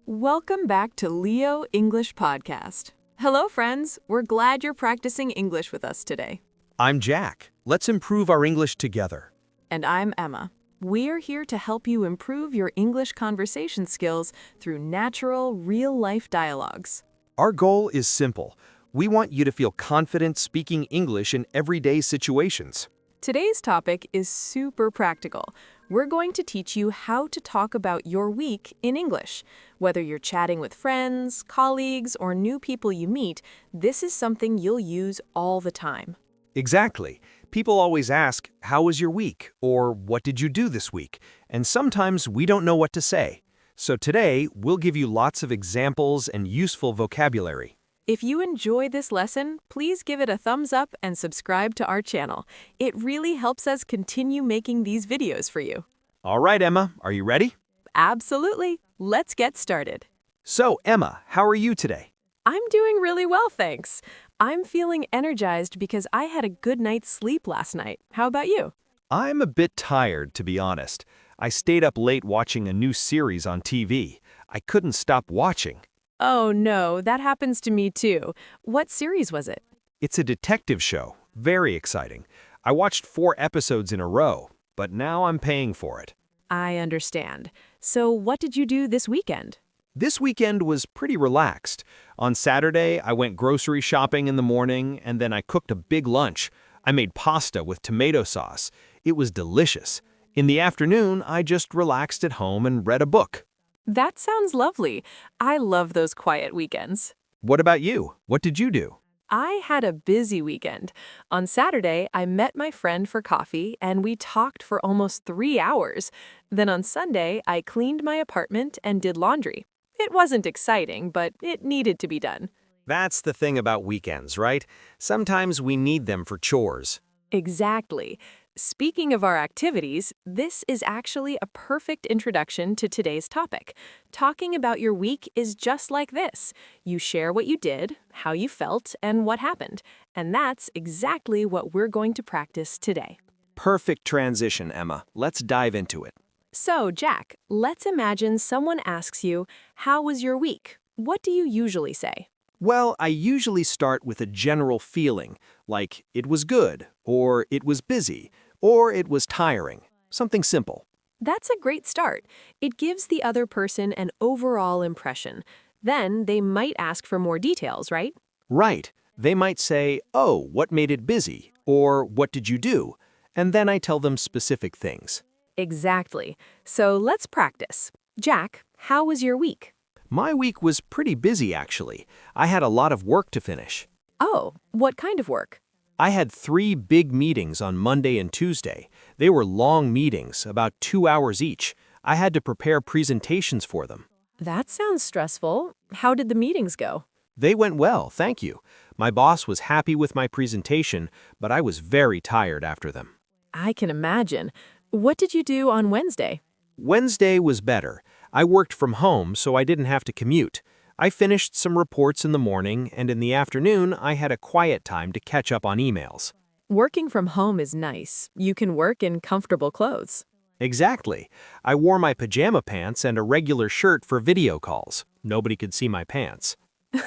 Welcome back to Leo English Podcast. Hello, friends. We're glad you're practicing English with us today. I'm Jack. Let's improve our English together. And I'm Emma. We're here to help you improve your English conversation skills through natural, real-life dialogues. Our goal is simple. We want you to feel confident speaking English in everyday situations. Today's topic is super practical. We're going to teach you how to talk about your week in English. Whether you're chatting with friends, colleagues, or new people you meet, this is something you'll use all the time. Exactly. People always ask, how was your week? Or what did you do this week? And sometimes we don't know what to say. So today, we'll give you lots of examples and useful vocabulary. If you enjoy this lesson, please give it a thumbs up and subscribe to our channel. It really helps us continue making these videos for you. All right, Emma, are you ready? Absolutely. Let's get started. So, Emma, how are you today? I'm doing really well, thanks. I'm feeling energized because I had a good night's sleep last night. How about you? I'm a bit tired, to be honest. I stayed up late watching a new series on TV. I couldn't stop watching. Oh no, that happens to me too. What series was it? It's a detective show. Very exciting. I watched 4 episodes in a row, but now I'm paying for it. I understand. So what did you do this weekend? This weekend was pretty relaxed. On Saturday, I went grocery shopping in the morning, and then I cooked a big lunch. I made pasta with tomato sauce. It was delicious. In the afternoon, I just relaxed at home and read a book. That sounds lovely. I love those quiet weekends. What about you? What did you do? I had a busy weekend. On Saturday, I met my friend for coffee and we talked for almost 3 hours. Then on Sunday, I cleaned my apartment and did laundry. It wasn't exciting, but it needed to be done. That's the thing about weekends, right? Sometimes we need them for chores. Exactly. Speaking of our activities, this is actually a perfect introduction to today's topic. Talking about your week is just like this. You share what you did, how you felt, and what happened. And that's exactly what we're going to practice today. Perfect transition, Emma. Let's dive into it. So, Jack, let's imagine someone asks you, "How was your week?" What do you usually say? Well, I usually start with a general feeling, like it was good, or it was busy, or it was tiring. Something simple. That's a great start. It gives the other person an overall impression. Then they might ask for more details, right? Right. They might say, oh, what made it busy? Or what did you do? And then I tell them specific things. Exactly. So let's practice. Jack, how was your week? My week was pretty busy, actually. I had a lot of work to finish. Oh, what kind of work? I had 3 big meetings on Monday and Tuesday. They were long meetings, about 2 hours each. I had to prepare presentations for them. That sounds stressful. How did the meetings go? They went well, thank you. My boss was happy with my presentation, but I was very tired after them. I can imagine. What did you do on Wednesday? Wednesday was better. I worked from home, so I didn't have to commute. I finished some reports in the morning, and in the afternoon, I had a quiet time to catch up on emails. Working from home is nice. You can work in comfortable clothes. Exactly. I wore my pajama pants and a regular shirt for video calls. Nobody could see my pants.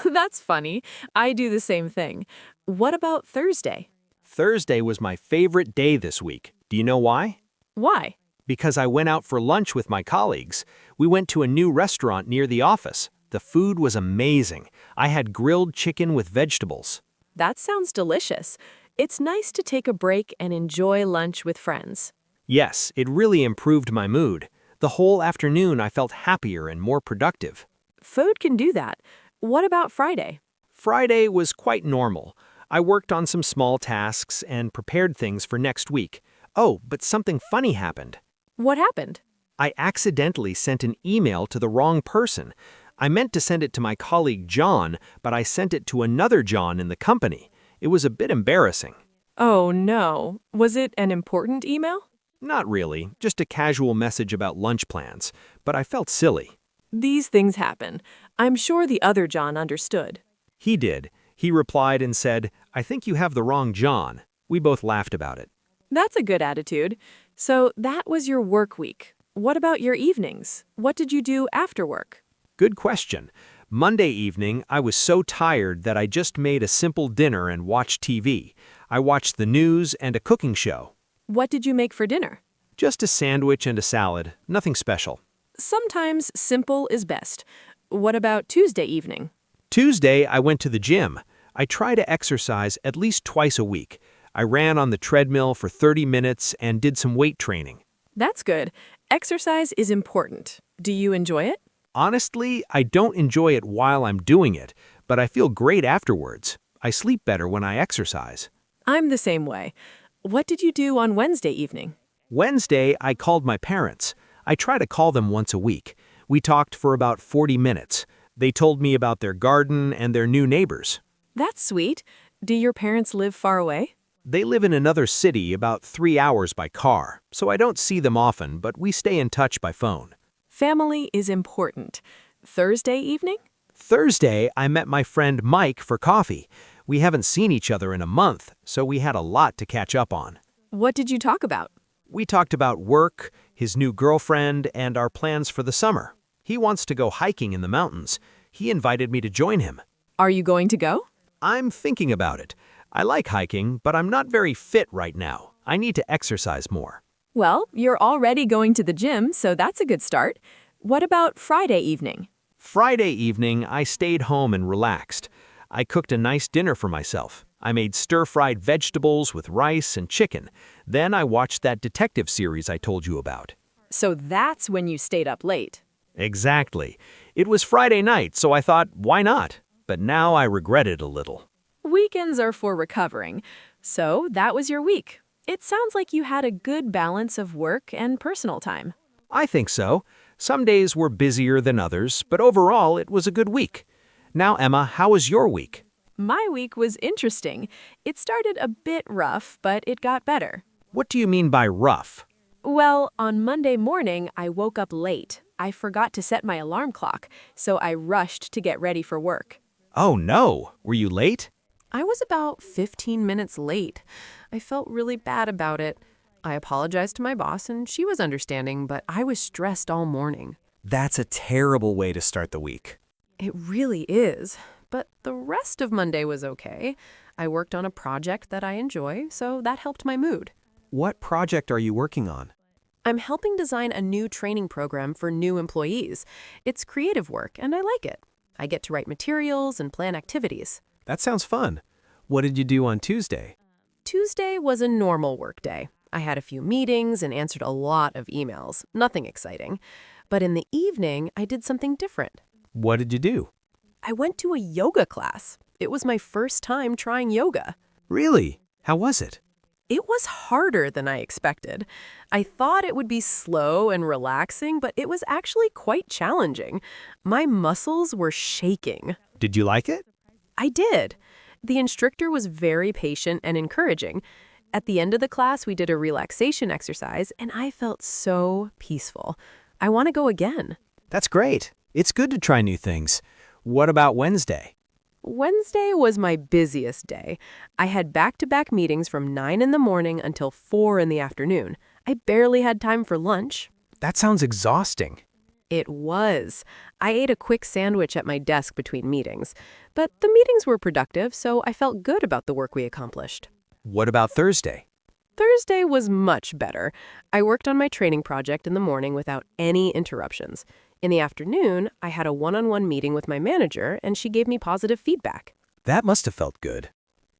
That's funny. I do the same thing. What about Thursday? Thursday was my favorite day this week. Do you know why? Why? Because I went out for lunch with my colleagues. We went to a new restaurant near the office. The food was amazing. I had grilled chicken with vegetables. That sounds delicious. It's nice to take a break and enjoy lunch with friends. Yes, it really improved my mood. The whole afternoon I felt happier and more productive. Food can do that. What about Friday? Friday was quite normal. I worked on some small tasks and prepared things for next week. Oh, but something funny happened. What happened? I accidentally sent an email to the wrong person. I meant to send it to my colleague John, but I sent it to another John in the company. It was a bit embarrassing. Oh no. Was it an important email? Not really, just a casual message about lunch plans, but I felt silly. These things happen. I'm sure the other John understood. He did. He replied and said, I think you have the wrong John. We both laughed about it. That's a good attitude. So that was your work week. What about your evenings? What did you do after work? Good question. Monday evening, I was so tired that I just made a simple dinner and watched TV. I watched the news and a cooking show. What did you make for dinner? Just a sandwich and a salad, nothing special. Sometimes simple is best. What about Tuesday evening? Tuesday, I went to the gym. I try to exercise at least twice a week. I ran on the treadmill for 30 minutes and did some weight training. That's good. Exercise is important. Do you enjoy it? Honestly, I don't enjoy it while I'm doing it, but I feel great afterwards. I sleep better when I exercise. I'm the same way. What did you do on Wednesday evening? Wednesday, I called my parents. I try to call them once a week. We talked for about 40 minutes. They told me about their garden and their new neighbors. That's sweet. Do your parents live far away? They live in another city about 3 hours by car, so I don't see them often, but we stay in touch by phone. Family is important. Thursday evening? Thursday, I met my friend Mike for coffee. We haven't seen each other in a month, so we had a lot to catch up on. What did you talk about? We talked about work, his new girlfriend, and our plans for the summer. He wants to go hiking in the mountains. He invited me to join him. Are you going to go? I'm thinking about it. I like hiking, but I'm not very fit right now. I need to exercise more. Well, you're already going to the gym, so that's a good start. What about Friday evening? Friday evening, I stayed home and relaxed. I cooked a nice dinner for myself. I made stir-fried vegetables with rice and chicken. Then I watched that detective series I told you about. So that's when you stayed up late. Exactly. It was Friday night, so I thought, why not? But now I regret it a little. Weekends are for recovering. So that was your week. It sounds like you had a good balance of work and personal time. I think so. Some days were busier than others, but overall it was a good week. Now, Emma, how was your week? My week was interesting. It started a bit rough, but it got better. What do you mean by rough? Well, on Monday morning, I woke up late. I forgot to set my alarm clock, so I rushed to get ready for work. Oh no, were you late? I was about 15 minutes late. I felt really bad about it. I apologized to my boss and she was understanding, but I was stressed all morning. That's a terrible way to start the week. It really is. But the rest of Monday was okay. I worked on a project that I enjoy, so that helped my mood. What project are you working on? I'm helping design a new training program for new employees. It's creative work, and I like it. I get to write materials and plan activities. That sounds fun. What did you do on Tuesday? Tuesday was a normal work day. I had a few meetings and answered a lot of emails. Nothing exciting. But in the evening, I did something different. What did you do? I went to a yoga class. It was my first time trying yoga. Really? How was it? It was harder than I expected. I thought it would be slow and relaxing, but it was actually quite challenging. My muscles were shaking. Did you like it? I did. The instructor was very patient and encouraging. At the end of the class, we did a relaxation exercise, and I felt so peaceful. I want to go again. That's great. It's good to try new things. What about Wednesday? Wednesday was my busiest day. I had back-to-back meetings from 9 in the morning until 4 in the afternoon. I barely had time for lunch. That sounds exhausting. It was. I ate a quick sandwich at my desk between meetings. But the meetings were productive, so I felt good about the work we accomplished. What about Thursday? Thursday was much better. I worked on my training project in the morning without any interruptions. In the afternoon, I had a one-on-one meeting with my manager, and she gave me positive feedback. That must have felt good.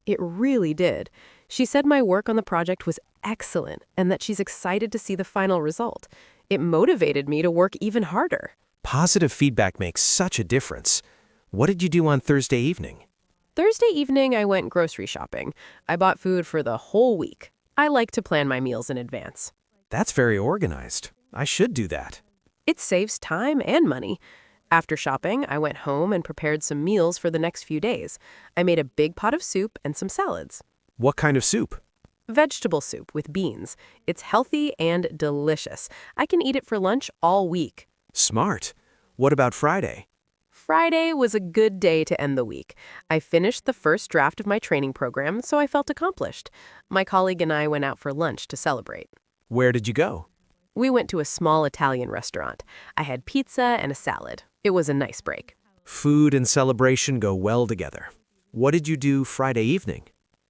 It really did. She said my work on the project was excellent and that she's excited to see the final result. It motivated me to work even harder. Positive feedback makes such a difference. What did you do on Thursday evening? Thursday evening, I went grocery shopping. I bought food for the whole week. I like to plan my meals in advance. That's very organized. I should do that. It saves time and money. After shopping, I went home and prepared some meals for the next few days. I made a big pot of soup and some salads. What kind of soup? Vegetable soup with beans. It's healthy and delicious. I can eat it for lunch all week. Smart. What about Friday? Friday was a good day to end the week. I finished the first draft of my training program, so I felt accomplished. My colleague and I went out for lunch to celebrate. Where did you go? We went to a small Italian restaurant. I had pizza and a salad. It was a nice break. Food and celebration go well together. What did you do Friday evening?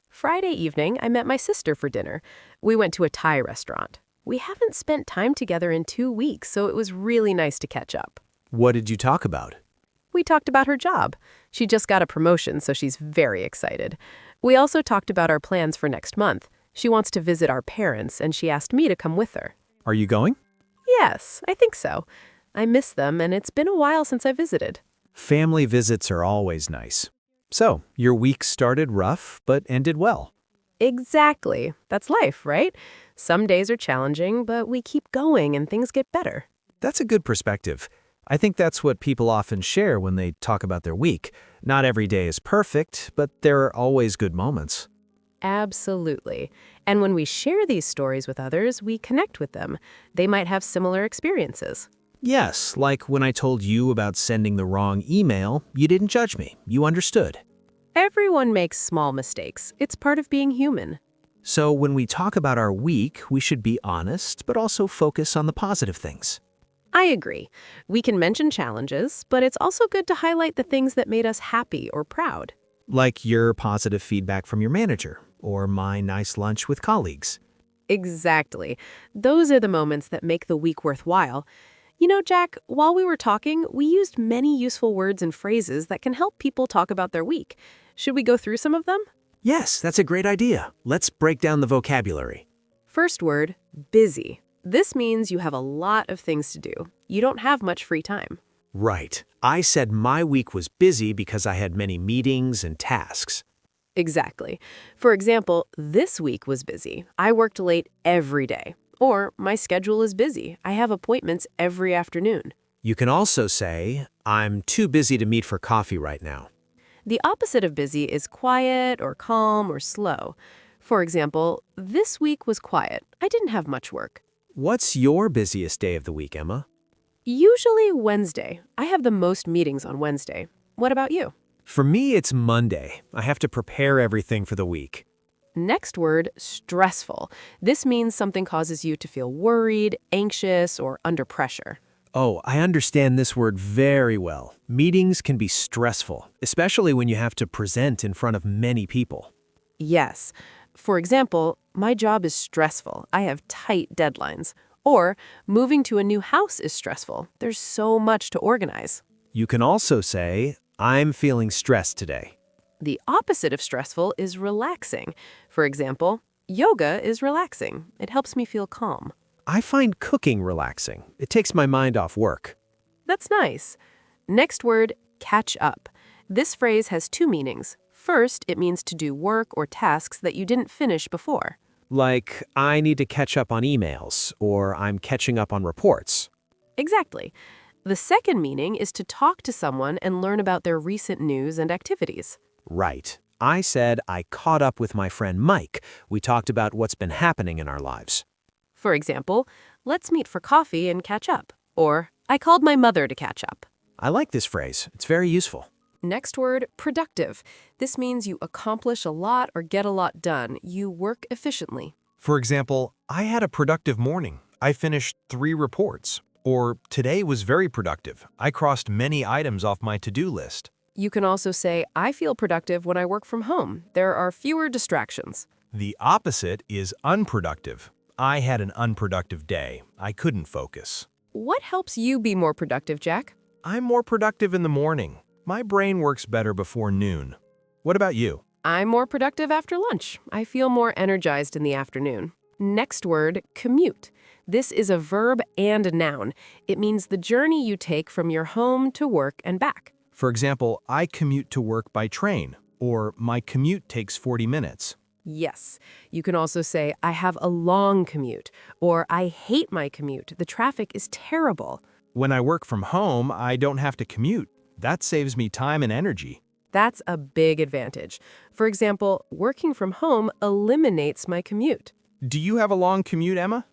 Friday evening, I met my sister for dinner. We went to a Thai restaurant. We haven't spent time together in 2 weeks, so it was really nice to catch up. What did you talk about? We talked about her job. She just got a promotion, so she's very excited. We also talked about our plans for next month. She wants to visit our parents, and she asked me to come with her. Are you going? Yes, I think so. I miss them, and it's been a while since I visited. Family visits are always nice. So, your week started rough, but ended well. Exactly. That's life, right? Some days are challenging, but we keep going and things get better. That's a good perspective. I think that's what people often share when they talk about their week. Not every day is perfect, but there are always good moments. Absolutely. And when we share these stories with others, we connect with them. They might have similar experiences. Yes, like when I told you about sending the wrong email, you didn't judge me. You understood. Everyone makes small mistakes. It's part of being human. So when we talk about our week, we should be honest, but also focus on the positive things. I agree. We can mention challenges, but it's also good to highlight the things that made us happy or proud. Like your positive feedback from your manager, or my nice lunch with colleagues. Exactly. Those are the moments that make the week worthwhile. You know, Jack, while we were talking, we used many useful words and phrases that can help people talk about their week. Should we go through some of them? Yes, that's a great idea. Let's break down the vocabulary. First word, busy. This means you have a lot of things to do. You don't have much free time. Right. I said my week was busy because I had many meetings and tasks. Exactly. For example, this week was busy. I worked late every day. Or, my schedule is busy. I have appointments every afternoon. You can also say, I'm too busy to meet for coffee right now. The opposite of busy is quiet or calm or slow. For example, this week was quiet. I didn't have much work. What's your busiest day of the week, Emma? Usually Wednesday. I have the most meetings on Wednesday. What about you? For me, it's Monday. I have to prepare everything for the week. Next word, stressful. This means something causes you to feel worried, anxious, or under pressure. Oh, I understand this word very well. Meetings can be stressful, especially when you have to present in front of many people. Yes. For example, my job is stressful. I have tight deadlines. Or, moving to a new house is stressful. There's so much to organize. You can also say, I'm feeling stressed today. The opposite of stressful is relaxing. For example, yoga is relaxing. It helps me feel calm. I find cooking relaxing. It takes my mind off work. That's nice. Next word, catch up. This phrase has two meanings. First, it means to do work or tasks that you didn't finish before. Like, I need to catch up on emails, or I'm catching up on reports. Exactly. The second meaning is to talk to someone and learn about their recent news and activities. Right. I said I caught up with my friend Mike. We talked about what's been happening in our lives. For example, let's meet for coffee and catch up. Or, I called my mother to catch up. I like this phrase. It's very useful. Next word, productive. This means you accomplish a lot or get a lot done. You work efficiently. For example, I had a productive morning. I finished 3 reports. Or, today was very productive. I crossed many items off my to-do list. You can also say, I feel productive when I work from home. There are fewer distractions. The opposite is unproductive. I had an unproductive day. I couldn't focus. What helps you be more productive, Jack? I'm more productive in the morning. My brain works better before noon. What about you? I'm more productive after lunch. I feel more energized in the afternoon. Next word, commute. This is a verb and a noun. It means the journey you take from your home to work and back. For example, I commute to work by train, or my commute takes 40 minutes. Yes. You can also say, I have a long commute, or I hate my commute. The traffic is terrible. When I work from home, I don't have to commute. That saves me time and energy. That's a big advantage. For example, working from home eliminates my commute. Do you have a long commute, Emma?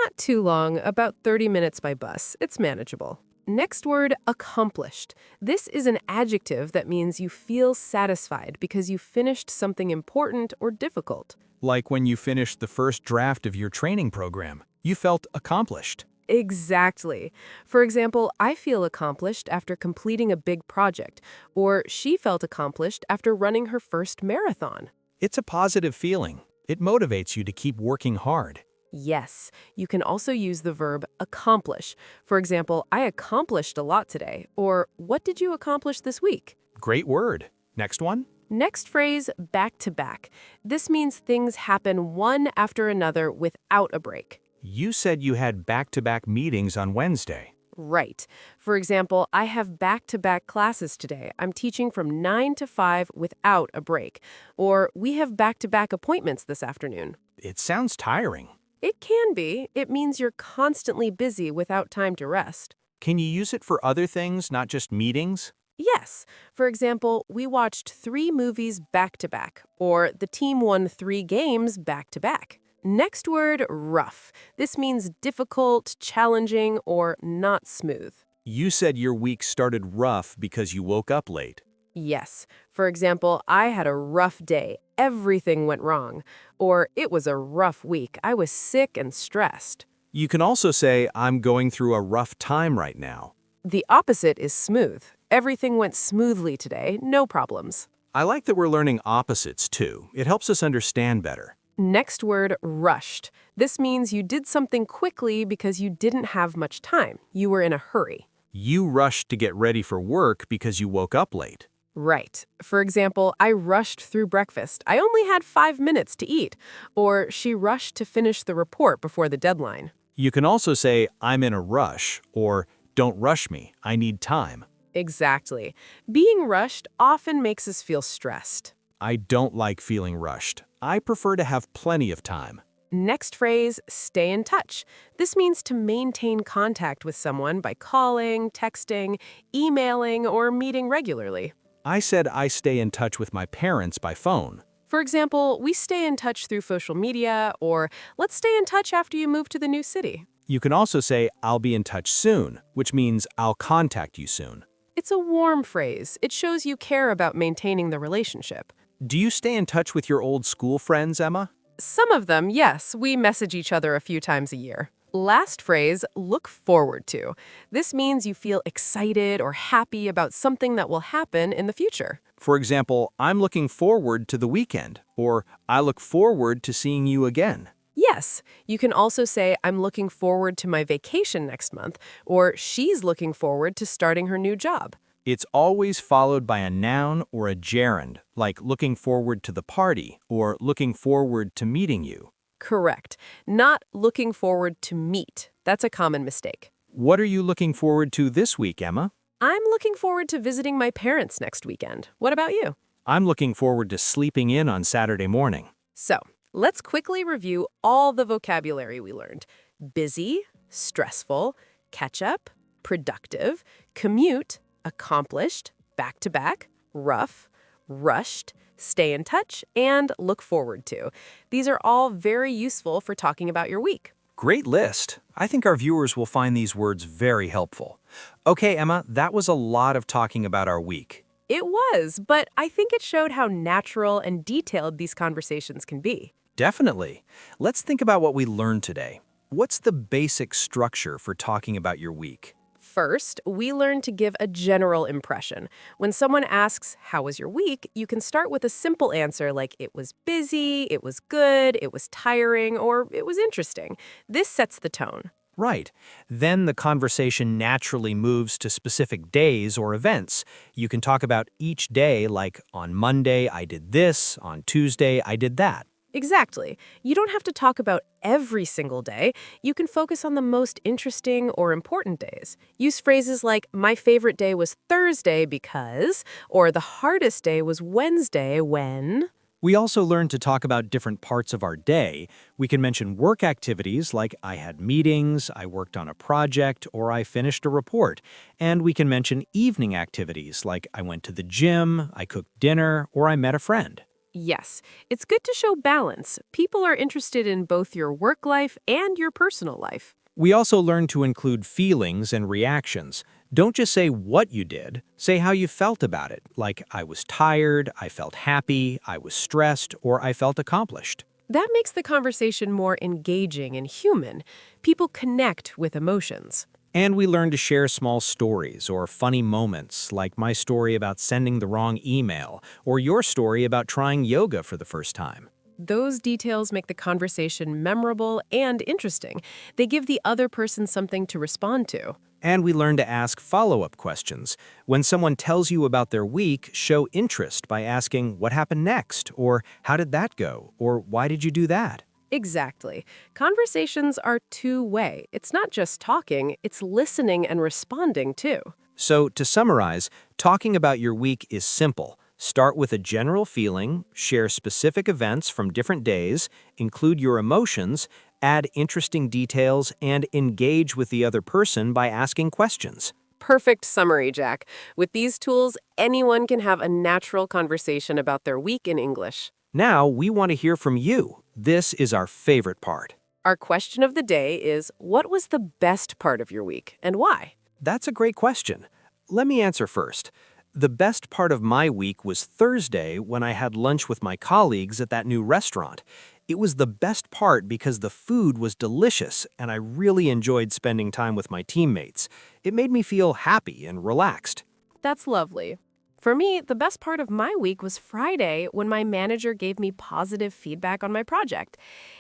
Not too long, about 30 minutes by bus. It's manageable. Next word, accomplished. This is an adjective that means you feel satisfied because you finished something important or difficult. Like when you finished the first draft of your training program. You felt accomplished. Exactly. For example, I feel accomplished after completing a big project, or she felt accomplished after running her first marathon. It's a positive feeling. It motivates you to keep working hard. Yes, you can also use the verb accomplish. For example, I accomplished a lot today, or what did you accomplish this week? Great word. Next one? Next phrase, back to back. This means things happen one after another without a break. You said you had back-to-back meetings on Wednesday. Right. For example, I have back-to-back classes today. I'm teaching from 9 to 5 without a break. Or we have back-to-back appointments this afternoon. It sounds tiring. It can be. It means you're constantly busy without time to rest. Can you use it for other things, not just meetings? Yes. For example, we watched 3 movies back-to-back, or the team won 3 games back-to-back. Next word, rough. This means difficult, challenging, or not smooth. You said your week started rough because you woke up late. Yes. For example, I had a rough day. Everything went wrong. Or it was a rough week. I was sick and stressed. You can also say, I'm going through a rough time right now. The opposite is smooth. Everything went smoothly today, no problems. I like that we're learning opposites too. It helps us understand better. Next word, rushed. This means you did something quickly because you didn't have much time. You were in a hurry. You rushed to get ready for work because you woke up late. Right. For example, I rushed through breakfast. I only had 5 minutes to eat. Or she rushed to finish the report before the deadline. You can also say, I'm in a rush, or don't rush me, I need time. Exactly. Being rushed often makes us feel stressed. I don't like feeling rushed. I prefer to have plenty of time. Next phrase, stay in touch. This means to maintain contact with someone by calling, texting, emailing, or meeting regularly. I said I stay in touch with my parents by phone. For example, we stay in touch through social media, or let's stay in touch after you move to the new city. You can also say, I'll be in touch soon, which means I'll contact you soon. It's a warm phrase. It shows you care about maintaining the relationship. Do you stay in touch with your old school friends, Emma? Some of them, yes, we message each other a few times a year. Last phrase, look forward to. This means you feel excited or happy about something that will happen in the future. For example, I'm looking forward to the weekend, or I look forward to seeing you again. Yes, you can also say, I'm looking forward to my vacation next month, or she's looking forward to starting her new job. It's always followed by a noun or a gerund, like looking forward to the party or looking forward to meeting you. Correct. Not looking forward to meet. That's a common mistake. What are you looking forward to this week, Emma? I'm looking forward to visiting my parents next weekend. What about you? I'm looking forward to sleeping in on Saturday morning. So, let's quickly review all the vocabulary we learned. Busy, stressful, catch up, productive, commute, accomplished, back-to-back, rough, rushed, stay in touch, and look forward to. These are all very useful for talking about your week. Great list. I think our viewers will find these words very helpful. Okay, Emma, that was a lot of talking about our week. It was, but I think it showed how natural and detailed these conversations can be. Definitely. Let's think about what we learned today. What's the basic structure for talking about your week? First, we learned to give a general impression. When someone asks, how was your week, you can start with a simple answer like it was busy, it was good, it was tiring, or it was interesting. This sets the tone. Right. Then the conversation naturally moves to specific days or events. You can talk about each day like, on Monday I did this, on Tuesday I did that. Exactly. You don't have to talk about every single day. You can focus on the most interesting or important days. Use phrases like, my favorite day was Thursday because, or the hardest day was Wednesday when. We also learned to talk about different parts of our day. We can mention work activities like I had meetings, I worked on a project, or I finished a report. And we can mention evening activities like I went to the gym, I cooked dinner, or I met a friend. Yes, it's good to show balance. People are interested in both your work life and your personal life. We also learned to include feelings and reactions. Don't just say what you did, say how you felt about it, like I was tired, I felt happy, I was stressed, or I felt accomplished. That makes the conversation more engaging and human. People connect with emotions. And we learn to share small stories or funny moments, like my story about sending the wrong email, or your story about trying yoga for the first time. Those details make the conversation memorable and interesting. They give the other person something to respond to. And we learn to ask follow-up questions. When someone tells you about their week, show interest by asking what happened next, or how did that go, or why did you do that? Exactly. Conversations are two-way. It's not just talking, it's listening and responding too. So, to summarize, talking about your week is simple. Start with a general feeling, share specific events from different days, include your emotions, add interesting details, and engage with the other person by asking questions. Perfect summary, Jack. With these tools, anyone can have a natural conversation about their week in English. Now, we want to hear from you. This is our favorite part. Our question of the day is, what was the best part of your week and why? That's a great question. Let me answer first. The best part of my week was Thursday when I had lunch with my colleagues at that new restaurant. It was the best part because the food was delicious and I really enjoyed spending time with my teammates. It made me feel happy and relaxed. That's lovely. For me, the best part of my week was Friday when my manager gave me positive feedback on my project.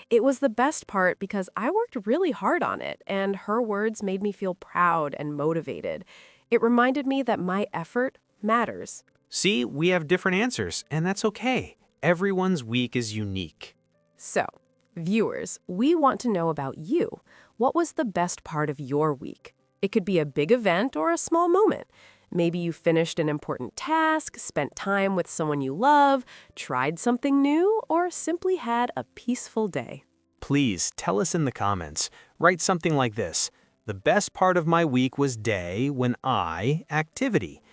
It was the best part because I worked really hard on it, and her words made me feel proud and motivated. It reminded me that my effort matters. See, we have different answers, and that's okay. Everyone's week is unique. So, viewers, we want to know about you. What was the best part of your week? It could be a big event or a small moment. Maybe you finished an important task, spent time with someone you love, tried something new, or simply had a peaceful day. Please tell us in the comments. Write something like this. The best part of my week was day when activity.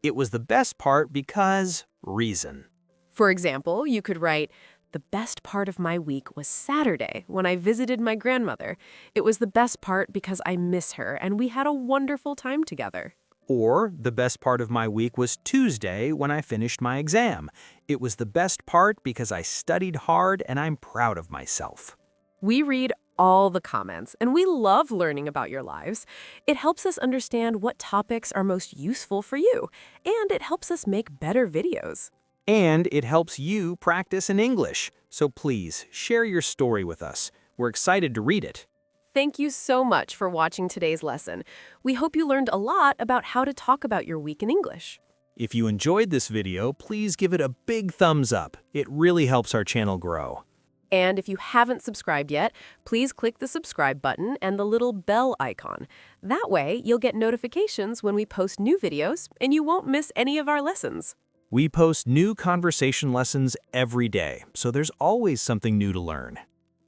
It was the best part because reason. For example, you could write, the best part of my week was Saturday when I visited my grandmother. It was the best part because I miss her and we had a wonderful time together. Or, the best part of my week was Tuesday when I finished my exam. It was the best part because I studied hard and I'm proud of myself. We read all the comments, and we love learning about your lives. It helps us understand what topics are most useful for you, and it helps us make better videos. And it helps you practice in English. So please, share your story with us. We're excited to read it. Thank you so much for watching today's lesson. We hope you learned a lot about how to talk about your week in English. If you enjoyed this video, please give it a big thumbs up. It really helps our channel grow. And if you haven't subscribed yet, please click the subscribe button and the little bell icon. That way, you'll get notifications when we post new videos and you won't miss any of our lessons. We post new conversation lessons every day, so there's always something new to learn.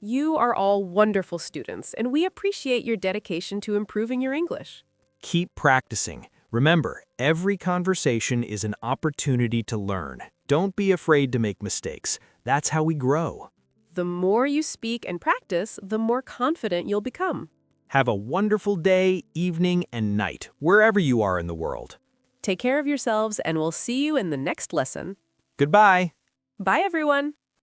You are all wonderful students, and we appreciate your dedication to improving your English. Keep practicing. Remember, every conversation is an opportunity to learn. Don't be afraid to make mistakes. That's how we grow. The more you speak and practice, the more confident you'll become. Have a wonderful day, evening, and night, wherever you are in the world. Take care of yourselves, and we'll see you in the next lesson. Goodbye. Bye, everyone.